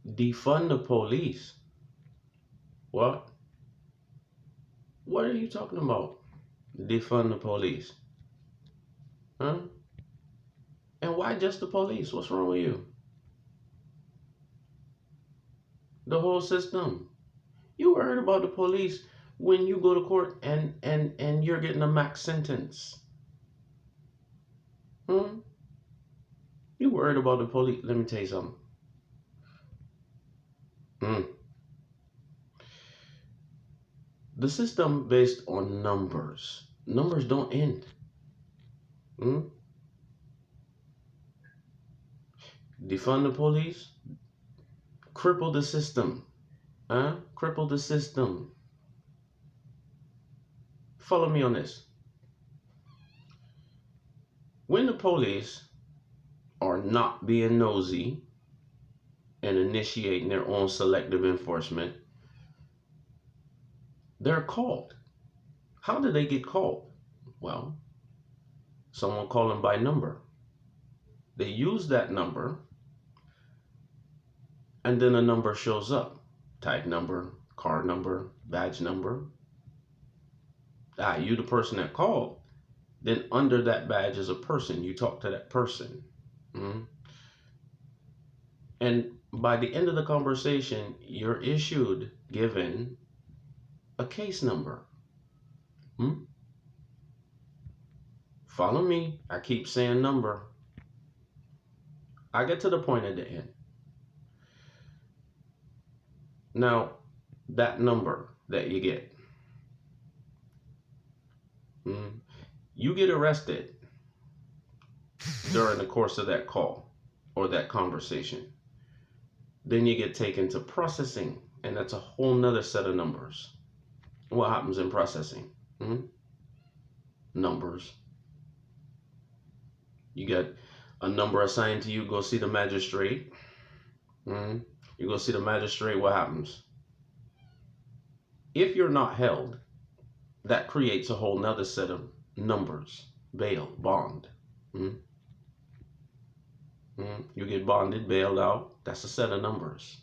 Defund the police. What? What are you talking about? Defund the police. Huh? And why just the police? What's wrong with you? The whole system. You heard about the police when you go to court and you're getting a max sentence. Hmm? You worried about the police? Let me tell you something. Hmm. The system based on numbers. Numbers don't end. Hmm? Defund the police. Cripple the system. Huh? Cripple the system. Follow me on this. When the police are not being nosy and initiating their own selective enforcement, they're called. How do they get called? Well, someone call them by number. They use that number, and then a number shows up. Tag number, car number, badge number. You the person that called. Then under that badge is a person. You talk to that person. Mm-hmm. And by the end of the conversation, you're given a case number. Hmm? Follow me. I keep saying number. I get to the point at the end. Now, that number that you get, you get arrested during the course of that call or that conversation. Then you get taken to processing, and that's a whole nother set of numbers. What happens in processing? Numbers. You get a number assigned to you, go see the magistrate. You go see the magistrate, what happens? If you're not held, that creates a whole nother set of numbers. Bail, bond. You get bonded, bailed out. That's a set of numbers.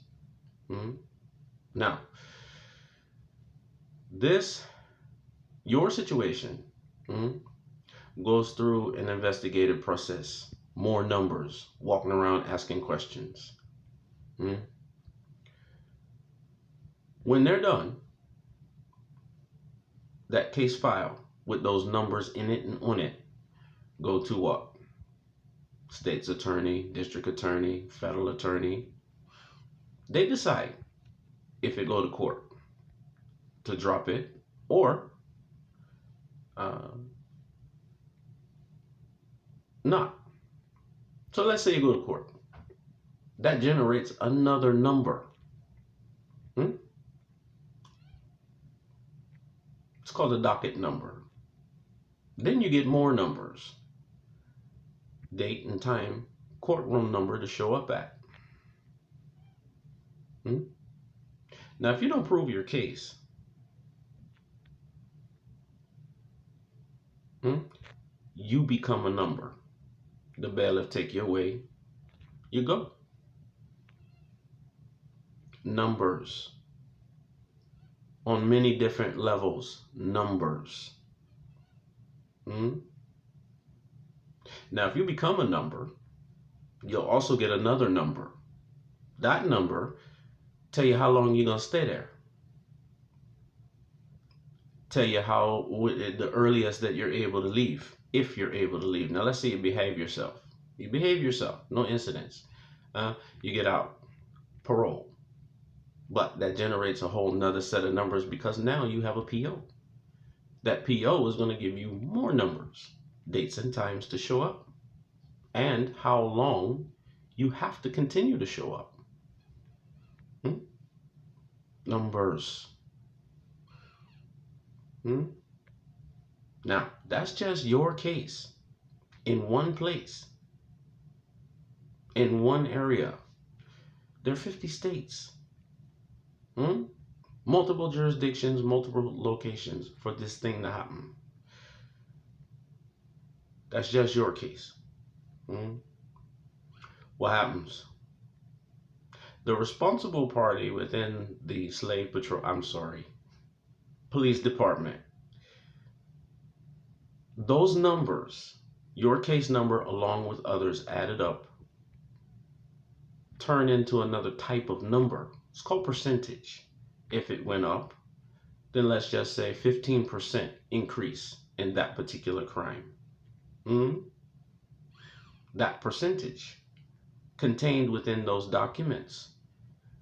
Now, your situation goes through an investigative process. More numbers, walking around asking questions. When they're done, that case file with those numbers in it and on it go to what? State's attorney, district attorney, federal attorney. They decide if it go to court to drop it or not. So let's say you go to court. That generates another number. It's called a docket number. Then you get more numbers. Date and time, courtroom number to show up at. Now, if you don't prove your case, you become a number. The bailiff take you away. You go. Numbers. On many different levels. Numbers. Now, if you become a number, you'll also get another number. That number tell you how long you're going to stay there. Tell you how the earliest that you're able to leave, if you're able to leave. Now, let's say you behave yourself. You behave yourself, no incidents. You get out, parole. But that generates a whole nother set of numbers because now you have a PO. That PO is going to give you more numbers, dates and times to show up, and how long you have to continue to show up. Numbers. Now, that's just your case in one place, in one area. There are 50 states. Multiple jurisdictions, multiple locations for this thing to happen. That's just your case. What happens? The responsible party within the police department, those numbers, your case number along with others added up, turn into another type of number. It's called percentage. If it went up, then let's just say 15% increase in that particular crime. Mm? That percentage contained within those documents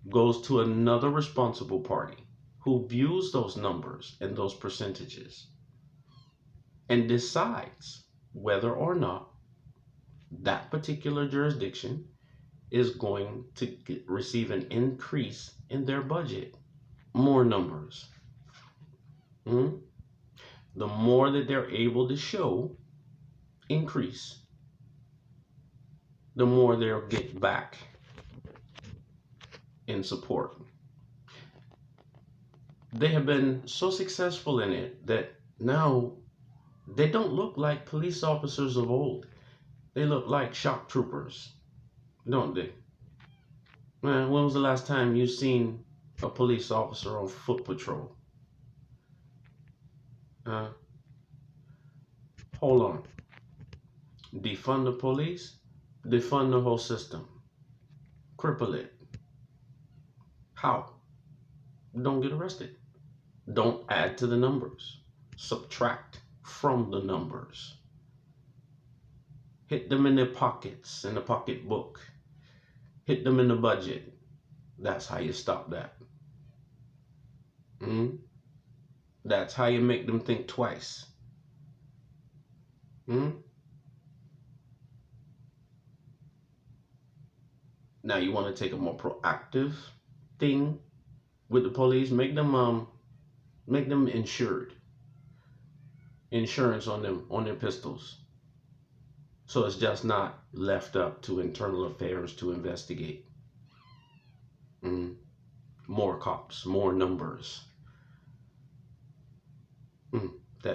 goes to another responsible party who views those numbers and those percentages and decides whether or not that particular jurisdiction is going to receive an increase in their budget. More numbers. Mm? The more that they're able to show increase, the more they'll get back in support. They have been so successful in it that now they don't look like police officers of old. They look like shock troopers, don't they? Man, when was the last time you seen a police officer on foot patrol? Uh, Hold on. Defund the police? Defund the whole system. Cripple it. How? Don't get arrested. Don't add to the numbers. Subtract from the numbers. Hit them in their pockets, in the pocketbook. Hit them in the budget. That's how you stop that. Mm? That's how you make them think twice. Mm? Now you want to take a more proactive thing with the police. Make them insured. Insurance on them, on their pistols. So it's just not left up to internal affairs to investigate. Mm. More cops, more numbers.